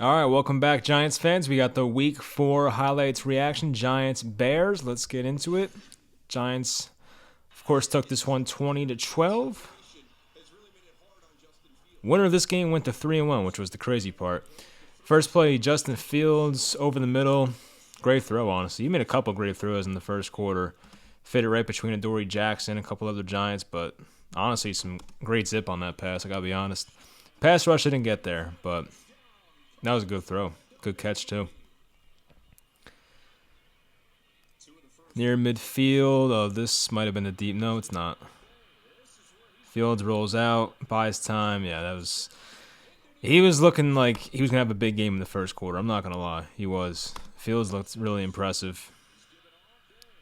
All right, welcome back, Giants fans. We got the Week 4 highlights reaction. Giants Bears. Let's get into it. Giants, of course, took this one 20-12. Winner of this game went to 3-1, which was the crazy part. First play, Justin Fields over the middle. Great throw, honestly. He made a couple great throws in the first quarter. Fit it right between Adoree Jackson and a couple other Giants, but honestly, some great zip on that pass, I got to be honest. Pass rush didn't get there, but that was a good throw. Good catch, too. Near midfield. Oh, this might have been a deep. No, it's not. Fields rolls out, buys time. Yeah, that was... He was looking like he was going to have a big game in the first quarter. I'm not going to lie. He was. Fields looked really impressive.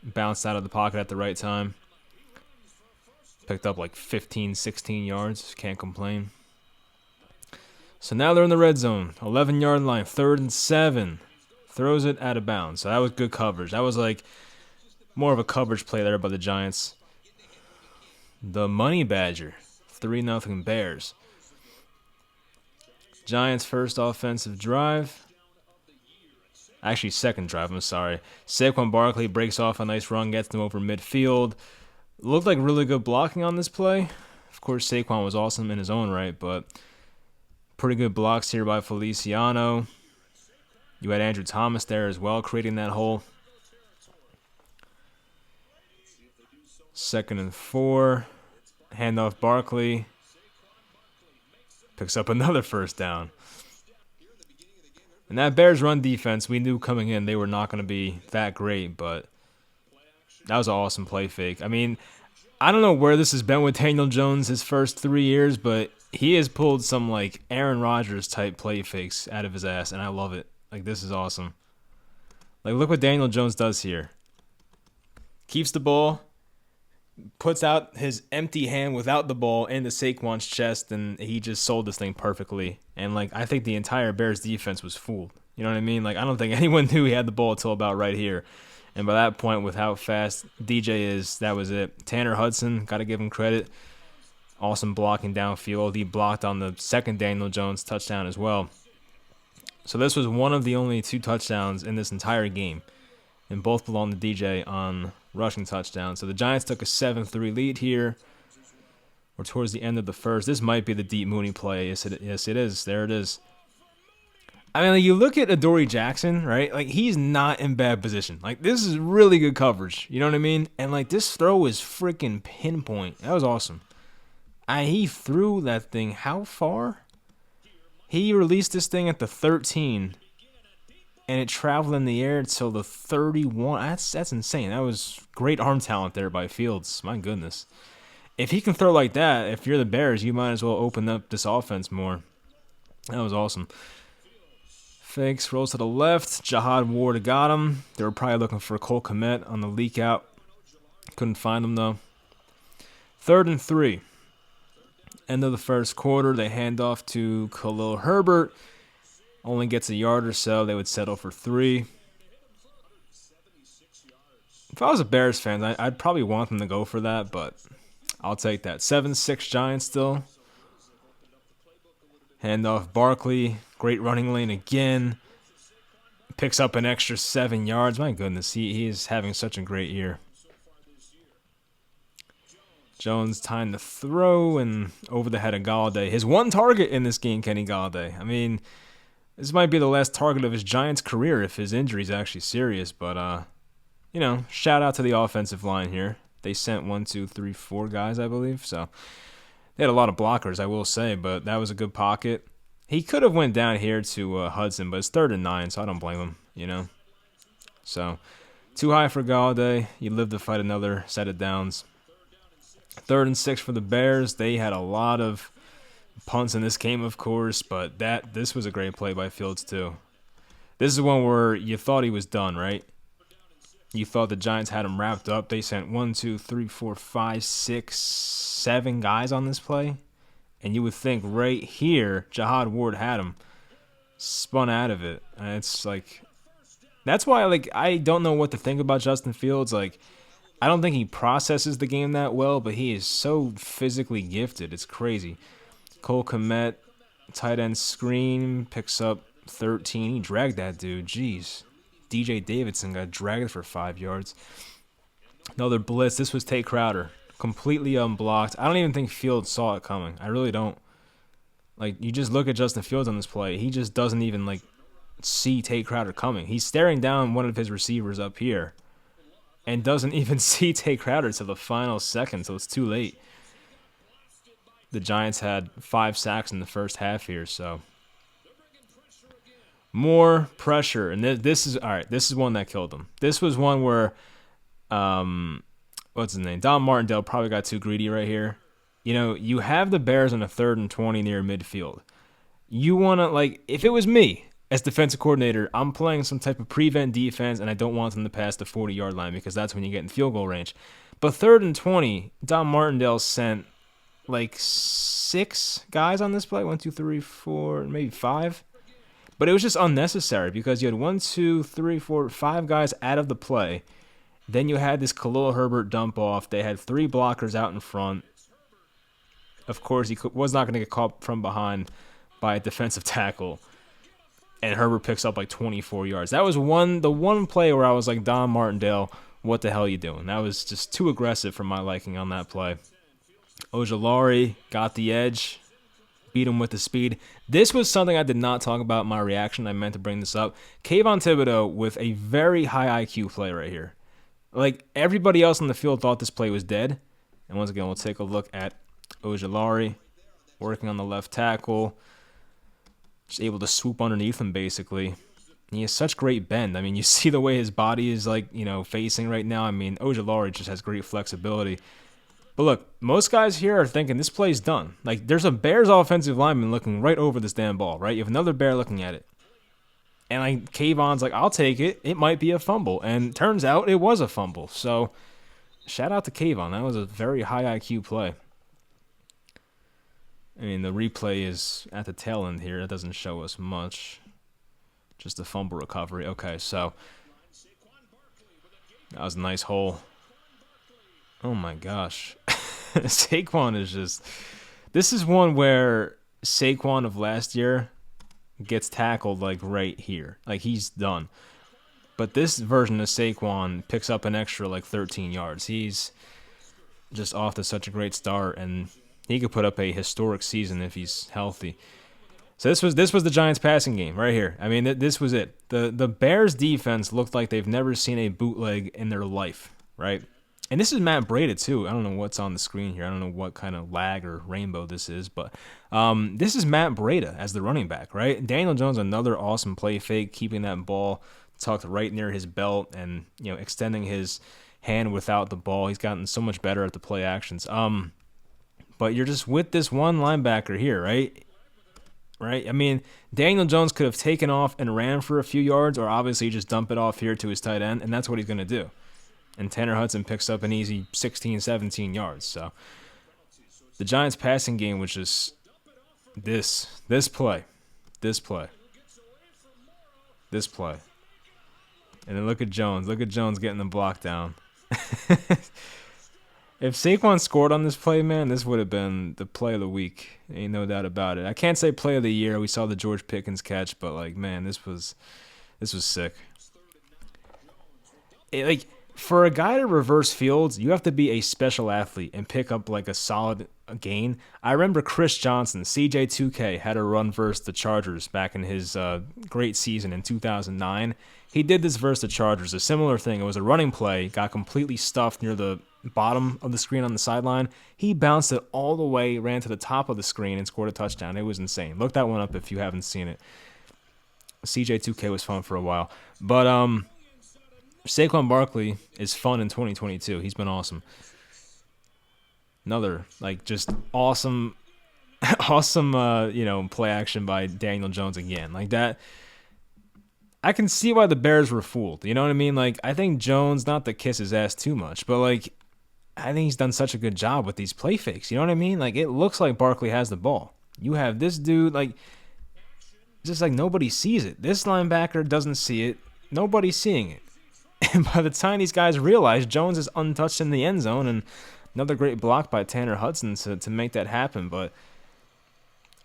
Bounced out of the pocket at the right time. Picked up like 15, 16 yards. Can't complain. So now they're in the red zone. 11-yard line, 3rd and 7. Throws it out of bounds. So that was good coverage. That was like more of a coverage play there by the Giants. The Money Badger, 3-0 Bears. Giants' first offensive drive. Actually, second drive, I'm sorry. Saquon Barkley breaks off a nice run, gets them over midfield. Looked like really good blocking on this play. Of course, Saquon was awesome in his own right, but pretty good blocks here by Feliciano. You had Andrew Thomas there as well, creating that hole. 2nd and 4. Handoff Barkley. Picks up another first down. And that Bears run defense, we knew coming in they were not going to be that great, but that was an awesome play fake. I mean, I don't know where this has been with Daniel Jones his first 3 years, but he has pulled some like Aaron Rodgers type play fakes out of his ass, and I love it. Like, this is awesome. Like, look what Daniel Jones does here. Keeps the ball, puts out his empty hand without the ball into Saquon's chest, and he just sold this thing perfectly. And like, I think the entire Bears defense was fooled. You know what I mean? Like, I don't think anyone knew he had the ball until about right here. And by that point, with how fast DJ is, that was it. Tanner Hudson, got to give him credit. Awesome blocking downfield. He blocked on the second Daniel Jones touchdown as well. So this was one of the only 2 touchdowns in this entire game. And both belong to DJ on rushing touchdowns. So the Giants took a 7-3 lead here. We're towards the end of the first. This might be the deep Mooney play. Yes, it is. There it is. I mean, like, you look at Adoree Jackson, right? Like, he's not in bad position. Like, this is really good coverage. You know what I mean? And, like, this throw is freaking pinpoint. That was awesome. He threw that thing how far? He released this thing at the 13, and it traveled in the air till the 31. That's insane. That was great arm talent there by Fields. My goodness. If he can throw like that, if you're the Bears, you might as well open up this offense more. That was awesome. Fakes, rolls to the left. Jihad Ward got him. They were probably looking for Cole Kmet on the leak out. Couldn't find him, though. 3rd and 3. End of the first quarter. They hand off to Khalil Herbert. Only gets a yard or so. They would settle for 3. If I was a Bears fan, I'd probably want them to go for that, but I'll take that. 7-6 Giants still. Handoff Barkley. Great running lane again. Picks up an extra 7 yards. My goodness, he is having such a great year. Jones time to throw and over the head of Galladay. His one target in this game, Kenny Galladay. I mean, this might be the last target of his Giants career if his injury is actually serious. But, you know, shout out to the offensive line here. They sent 1, 2, 3, 4 guys, I believe. So they had a lot of blockers, I will say, but that was a good pocket. He could have went down here to Hudson, but it's 3rd and 9, so I don't blame him, you know. So too high for Galladay. You live to fight another set of downs. 3rd and 6 for the Bears. They had a lot of punts in this game, of course, but this was a great play by Fields too. This is one where you thought he was done, right? You thought the Giants had him wrapped up. They sent 1, 2, 3, 4, 5, 6, 7 guys on this play, and you would think right here Jihad Ward had him. Spun out of it, and it's like that's why I don't know what to think about Justin Fields. Like, I don't think he processes the game that well, but he is so physically gifted. It's crazy. Cole Kmet, tight end screen, picks up 13. He dragged that dude. Jeez. DJ Davidson got dragged for 5 yards. Another blitz. This was Tate Crowder. Completely unblocked. I don't even think Fields saw it coming. I really don't. Like, you just look at Justin Fields on this play. He just doesn't even, like, see Tate Crowder coming. He's staring down one of his receivers up here and doesn't even see Tate Crowder till the final second, so it's too late. The Giants had 5 sacks in the first half here, so more pressure. And this is all right. This is one that killed them. This was one where, what's his name? Don Martindale probably got too greedy right here. You know, you have the Bears on a 3rd and 20 near midfield. You want to, like, if it was me as defensive coordinator, I'm playing some type of prevent defense, and I don't want them to pass the 40-yard line because that's when you get in field goal range. But 3rd and 20, Don Martindale sent like 6 guys on this play. 1, 2, 3, 4, maybe 5. But it was just unnecessary because you had 1, 2, 3, 4, 5 guys out of the play. Then you had this Khalil Herbert dump off. They had 3 blockers out in front. Of course, he was not going to get caught from behind by a defensive tackle. And Herbert picks up like 24 yards. That was the one play where I was like, Don Martindale, what the hell are you doing? That was just too aggressive for my liking on that play. Ojulari got the edge, beat him with the speed. This was something I did not talk about in my reaction. I meant to bring this up. Kayvon Thibodeau with a very high IQ play right here. Like, everybody else on the field thought this play was dead. And once again, we'll take a look at Ojulari working on the left tackle. Just able to swoop underneath him, basically. He has such great bend. I mean, you see the way his body is, like, you know, facing right now. I mean, Ojulari just has great flexibility. But look, most guys here are thinking this play's done. Like, there's a Bears offensive lineman looking right over this damn ball, right? You have another Bear looking at it. And like Kayvon's like, I'll take it. It might be a fumble. And turns out it was a fumble. So, shout out to Kayvon. That was a very high IQ play. I mean, the replay is at the tail end here. It doesn't show us much. Just a fumble recovery. Okay, so that was a nice hole. Oh my gosh. Saquon is just... This is one where Saquon of last year gets tackled like right here. Like, he's done. But this version of Saquon picks up an extra like 13 yards. He's just off to such a great start, and he could put up a historic season if he's healthy. So this was the Giants passing game right here. I mean, this was it. The Bears defense looked like they've never seen a bootleg in their life, right? And this is Matt Breida too. I don't know what's on the screen here. I don't know what kind of lag or rainbow this is, but this is Matt Breida as the running back, right? Daniel Jones, another awesome play fake, keeping that ball tucked right near his belt and, you know, extending his hand without the ball. He's gotten so much better at the play actions. But you're just with this one linebacker here, right? Right? I mean, Daniel Jones could have taken off and ran for a few yards, or obviously just dump it off here to his tight end, and that's what he's going to do. And Tanner Hudson picks up an easy 16, 17 yards. So the Giants passing game was just this play. And then look at Jones. Look at Jones getting the block down. If Saquon scored on this play, man, this would have been the play of the week. Ain't no doubt about it. I can't say play of the year. We saw the George Pickens catch, but like, man, this was sick. For a guy to reverse fields, you have to be a special athlete and pick up like a solid gain. I remember Chris Johnson, CJ2K, had a run versus the Chargers back in his great season in 2009. He did this versus the Chargers, a similar thing. It was a running play, got completely stuffed near the bottom of the screen on the sideline. He bounced it all the way, ran to the top of the screen, and scored a touchdown. It was insane. Look that one up if you haven't seen it. CJ2K was fun for a while. But Saquon Barkley is fun in 2022. He's been awesome. Another, like, just awesome, play action by Daniel Jones again. Like that, I can see why the Bears were fooled. You know what I mean? Like, I think Jones, not to kiss his ass too much, but like, I think he's done such a good job with these play fakes. You know what I mean? Like, it looks like Barkley has the ball. You have this dude, like, just like nobody sees it. This linebacker doesn't see it. Nobody's seeing it. And by the time these guys realize Jones is untouched in the end zone, and another great block by Tanner Hudson to make that happen. But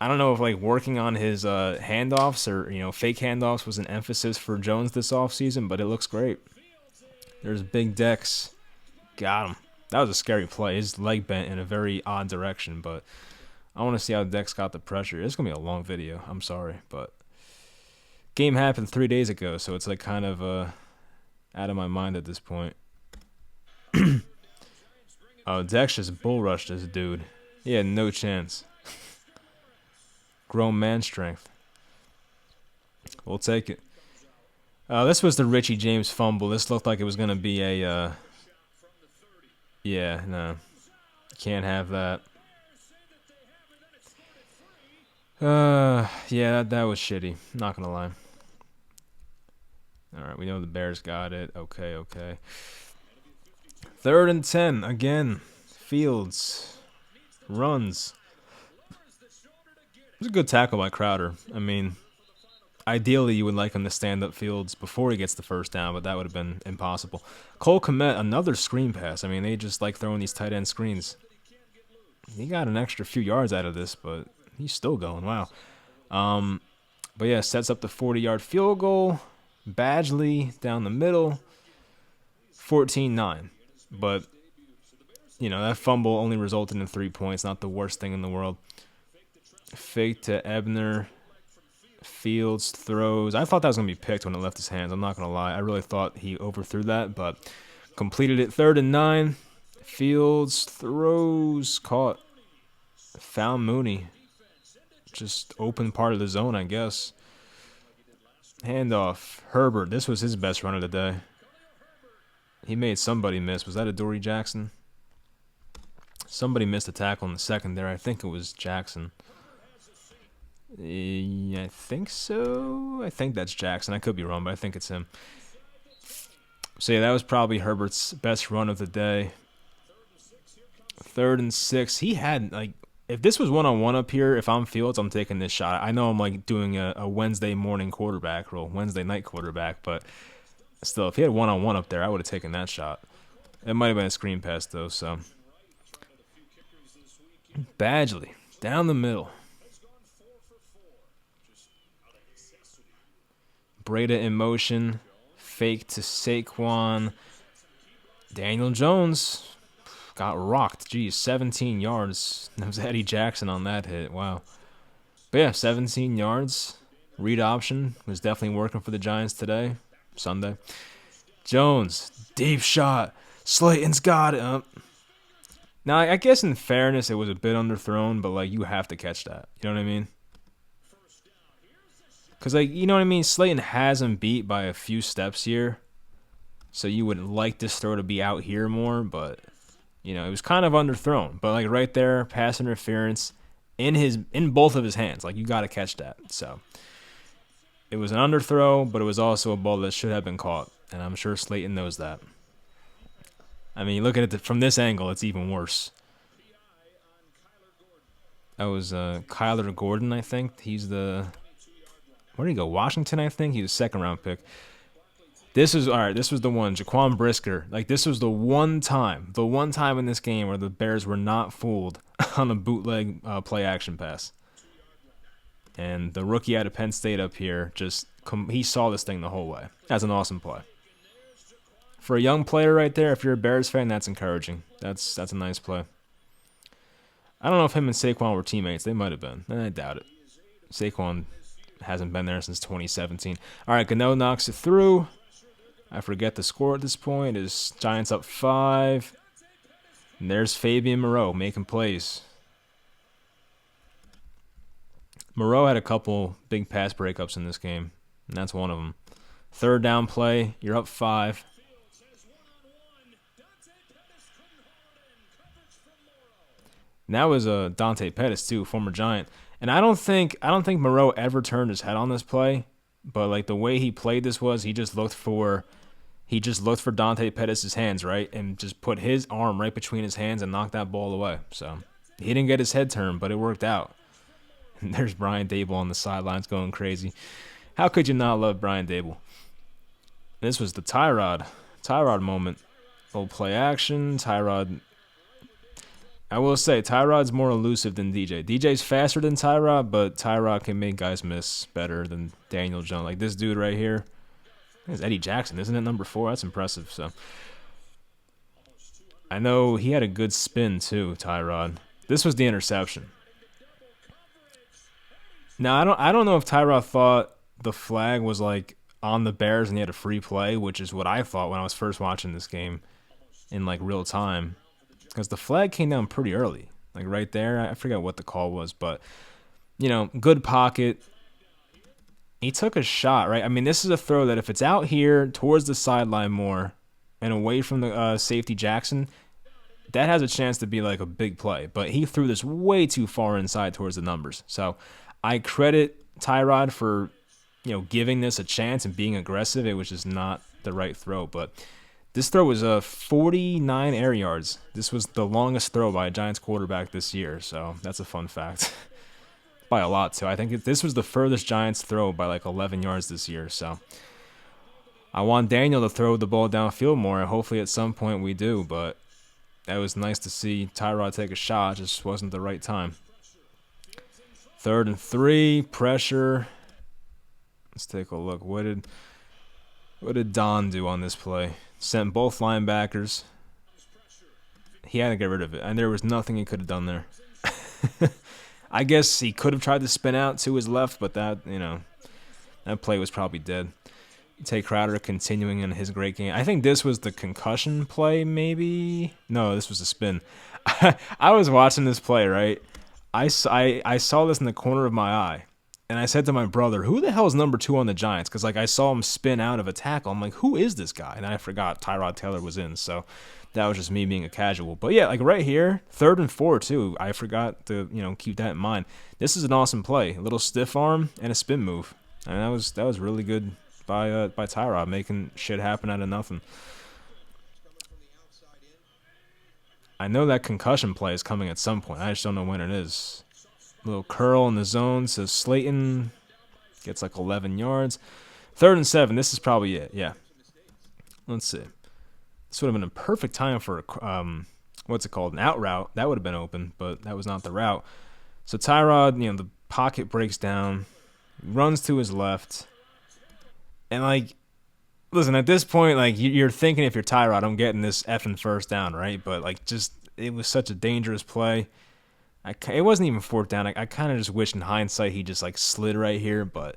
I don't know if like working on his handoffs or fake handoffs was an emphasis for Jones this offseason, but it looks great. There's Big Dex. Got him. That was a scary play. His leg bent in a very odd direction, but I want to see how Dex got the pressure. It's going to be a long video. I'm sorry, but game happened 3 days ago, so it's like kind of out of my mind at this point. Oh, Dex just bull rushed this dude. He had no chance. Grown man strength. We'll take it. This was the Richie James fumble. This looked like it was going to be a... yeah, no. Can't have that. Yeah, that was shitty. Not going to lie. All right, we know the Bears got it. Okay. 3rd and 10. Again. Fields. Runs. It was a good tackle by Crowder. I mean, ideally you would like him to stand up Fields before he gets the first down, but that would have been impossible. Cole Kmet, another screen pass. I mean, they just like throwing these tight end screens. He got an extra few yards out of this, but he's still going. Wow. But yeah, sets up the 40-yard field goal. Badgley down the middle. 14-9. But, that fumble only resulted in 3 points. Not the worst thing in the world. Fake to Ebner. Fields throws. I thought that was going to be picked when it left his hands. I'm not going to lie. I really thought he overthrew that, but completed it. 3rd and 9. Fields throws. Caught. Found Mooney. Just open part of the zone, I guess. Handoff. Herbert. This was his best run of the day. He made somebody miss. Was that Adoree Jackson? Somebody missed a tackle in the secondary. I think it was Jackson. I think so. I think that's Jackson. I could be wrong, but I think it's him. So, yeah, that was probably Herbert's best run of the day. 3rd and 6. He had, like, if this was one-on-one up here, if I'm Fields, I'm taking this shot. I know I'm, like, doing a Wednesday morning quarterback role, Wednesday night quarterback, but still, if he had one-on-one up there, I would have taken that shot. It might have been a screen pass, though, so. Badgley, down the middle. Breda in motion. Fake to Saquon. Daniel Jones got rocked. Geez, 17 yards. That was Eddie Jackson on that hit. Wow. But yeah, 17 yards. Read option was definitely working for the Giants today. Sunday. Jones, deep shot. Slayton's got it. Now, I guess in fairness, it was a bit underthrown, but, like, you have to catch that. You know what I mean? Because, like, you know what I mean? Slayton has him beat by a few steps here. So you would like this throw to be out here more, but, it was kind of underthrown. But, like, right there, pass interference in both of his hands. Like, you got to catch that. So it was an underthrow, but it was also a ball that should have been caught. And I'm sure Slayton knows that. I mean, look at it from this angle, it's even worse. That was Kyler Gordon, I think. He's the... Where did he go? Washington, I think. He was a 2nd-round pick. This was the one. Jaquan Brisker. Like, this was the one time in this game where the Bears were not fooled on a bootleg play-action pass. And the rookie out of Penn State up here, he saw this thing the whole way. That's an awesome play. For a young player right there, if you're a Bears fan, that's encouraging. That's a nice play. I don't know if him and Saquon were teammates. They might have been. I doubt it. Saquon hasn't been there since 2017. All right, Gano knocks it through. I forget the score at this point. Is Giants up 5. And there's Fabian Moreau making plays. Moreau had a couple big pass breakups in this game, and that's one of them. 3rd down play, you're up 5. And that was Dante Pettis too, former Giant. And I don't think Moreau ever turned his head on this play, but like the way he played this was he just looked for Dante Pettis' hands, right? And just put his arm right between his hands and knocked that ball away. So he didn't get his head turned, but it worked out. And there's Brian Dable on the sidelines going crazy. How could you not love Brian Dable? This was the Tyrod moment. Little play action. Tyrod I will say Tyrod's more elusive than DJ. DJ's faster than Tyrod, but Tyrod can make guys miss better than Daniel Jones. Like this dude right here. It's Eddie Jackson, isn't it? Number 4. That's impressive. So I know he had a good spin too, Tyrod. This was the interception. Now I don't know if Tyrod thought the flag was like on the Bears and he had a free play, which is what I thought when I was first watching this game in like real time. Because the flag came down pretty early. Like right there. I forget what the call was, but you know, good pocket. He took a shot, right? I mean, this is a throw that if it's out here towards the sideline more and away from the safety Jackson, that has a chance to be like a big play. But he threw this way too far inside towards the numbers. So I credit Tyrod for, you know, giving this a chance and being aggressive. It was just not the right throw. But this throw was 49 air yards. This was the longest throw by a Giants quarterback this year. So that's a fun fact. By a lot, too. I think this was the furthest Giants throw by like 11 yards this year. So I want Daniel to throw the ball downfield more, and hopefully at some point we do. But that was nice to see Tyrod take a shot. Just wasn't the right time. 3rd and 3, pressure. Let's take a look. What did Don do on this play? Sent both linebackers. He had to get rid of it, and there was nothing he could have done there. I guess he could have tried to spin out to his left, but that, you know, that play was probably dead. Tay Crowder continuing in his great game. I think this was the concussion play, maybe? No, this was a spin. I was watching this play, right? I saw this in the corner of my eye, and I said to my brother, who the hell is number 2 on the Giants? Because, like, I saw him spin out of a tackle. I'm like, who is this guy? And I forgot Tyrod Taylor was in, so that was just me being a casual. But, yeah, like right here, 3rd and 4, too. I forgot to, you know, keep that in mind. This is an awesome play. A little stiff arm and a spin move. And that was really good by Tyrod, making shit happen out of nothing. I know that concussion play is coming at some point. I just don't know when it is. Little curl in the zone. So Slayton gets like 11 yards. 3rd and 7. This is probably it. Yeah. Let's see. This would have been a perfect time for what's it called? An out route. That would have been open, but that was not the route. So Tyrod, you know, the pocket breaks down, runs to his left, and like, listen, at this point, like you're thinking if you're Tyrod, I'm getting this effing first down, right? But like, just it was such a dangerous play. It wasn't even 4th down. I kind of just wish in hindsight he just like slid right here, but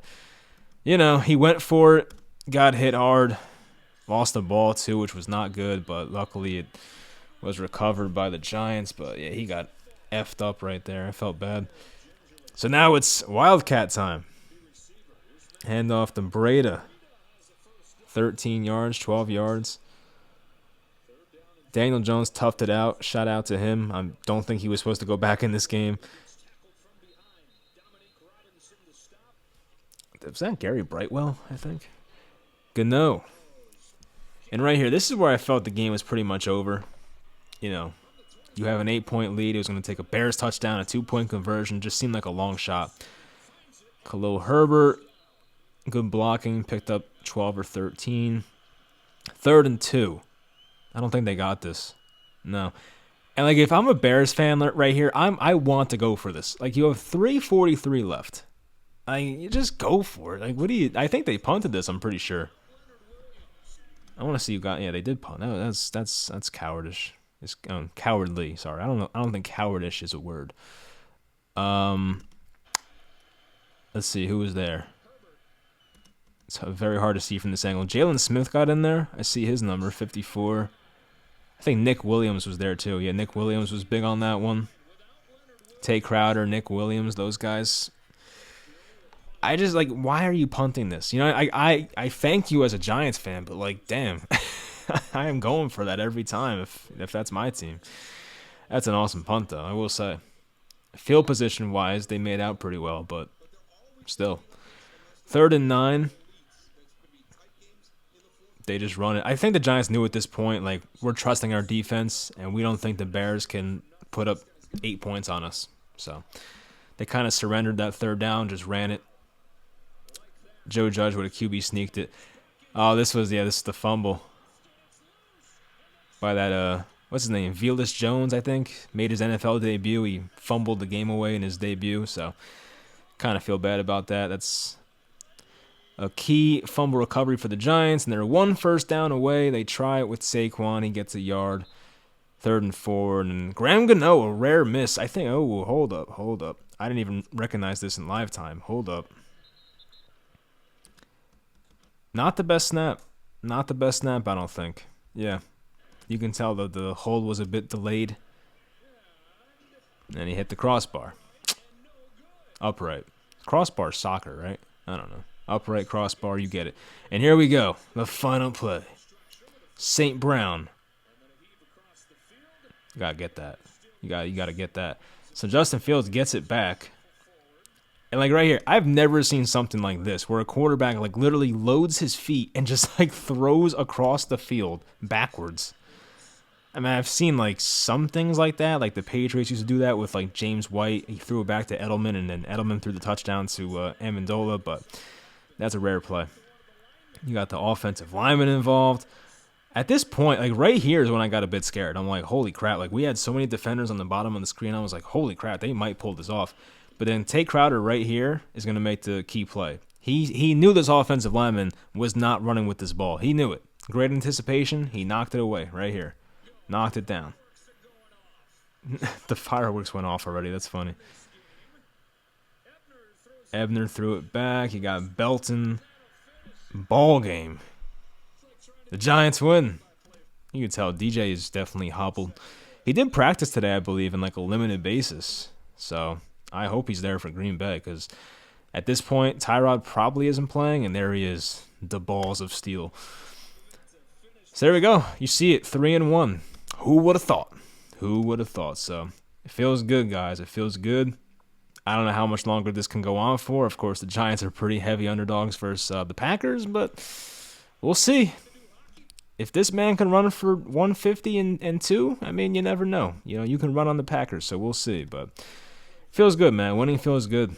you know, he went for it, got hit hard, lost the ball too, which was not good, but luckily it was recovered by the Giants. But yeah, he got effed up right there. I felt bad. So now it's Wildcat time. Hand off to Breda. 13 yards, 12 yards. Daniel Jones toughed it out. Shout out to him. I don't think he was supposed to go back in this game. Was that Gary Brightwell, I think? Gano. And right here, this is where I felt the game was pretty much over. You know, you have an 8-point lead. It was going to take a Bears touchdown, a 2-point conversion. Just seemed like a long shot. Khalil Herbert, good blocking, picked up 12 or 13. 3rd and 2. I don't think they got this. No. And like if I'm a Bears fan right here, I want to go for this. Like you have 3:43 left. You just go for it. Like what do you? I think they punted this. I'm pretty sure. I want to see who got. Yeah, they did punt. No, that's cowardish. It's cowardly. Sorry, I don't know. I don't think cowardish is a word. Let's see who was there. It's very hard to see from this angle. Jalen Smith got in there. I see his number, 54. I think Nick Williams was there too. Yeah, Nick Williams was big on that one. Tay Crowder, Nick Williams, those guys. I just like, why are you punting this? You know, I thank you as a Giants fan, but like, damn, I am going for that every time if that's my team. That's an awesome punt though, I will say. Field position wise, they made out pretty well, but still. 3rd and 9. They just run it. I think the Giants knew at this point, like, we're trusting our defense, and we don't think the Bears can put up 8 points on us. So they kind of surrendered that 3rd down, just ran it. Joe Judge with a QB sneaked it. Oh, this is the fumble by that what's his name? Velus Jones, I think, made his NFL debut. He fumbled the game away in his debut, so kind of feel bad about that. That's a key fumble recovery for the Giants, and they're 1 first down away. They try it with Saquon. He gets a yard. 3rd and 4, and Graham Gano, a rare miss. I think, oh, hold up. I didn't even recognize this in live time. Hold up. Not the best snap. Not the best snap, I don't think. Yeah. You can tell that the hold was a bit delayed. And he hit the crossbar. Upright. Crossbar soccer, right? I don't know. Upright crossbar, you get it. And here we go. The final play. St. Brown. You gotta get that. You gotta get that. So Justin Fields gets it back. And like right here, I've never seen something like this where a quarterback like literally loads his feet and just like throws across the field backwards. I mean, I've seen like some things like that, like the Patriots used to do that with like James White. He threw it back to Edelman, and then Edelman threw the touchdown to Amendola, but that's a rare play. You got the offensive lineman involved. At this point, like right here is when I got a bit scared. I'm like, holy crap. Like we had so many defenders on the bottom of the screen. I was like, holy crap, they might pull this off. But then Tate Crowder right here is going to make the key play. He knew this offensive lineman was not running with this ball. He knew it. Great anticipation. He knocked it away right here. Knocked it down. The fireworks went off already. That's funny. Ebner threw it back. You got Belton. Ball game. The Giants win. You can tell DJ is definitely hobbled. He did practice today, I believe, in like a limited basis. So I hope he's there for Green Bay because at this point, Tyrod probably isn't playing, and there he is, the balls of steel. So there we go. You see it, 3-1. Who would have thought? Who would have thought? So it feels good, guys. It feels good. I don't know how much longer this can go on for. Of course, the Giants are pretty heavy underdogs versus the Packers, but we'll see. If this man can run for 150 and 2, I mean, you never know. You know, you can run on the Packers, so we'll see. But feels good, man. Winning feels good.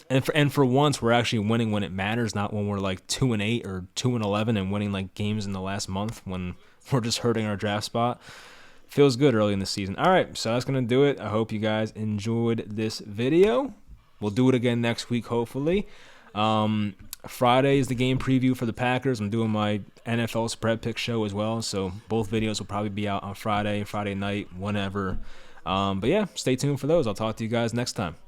And for once, we're actually winning when it matters, not when we're like 2-8 or 2-11 and winning like games in the last month when we're just hurting our draft spot. Feels good early in the season. All right, so that's going to do it. I hope you guys enjoyed this video. We'll do it again next week, hopefully. Friday is the game preview for the Packers. I'm doing my NFL spread pick show as well, so both videos will probably be out on Friday night, whenever. But yeah, stay tuned for those. I'll talk to you guys next time.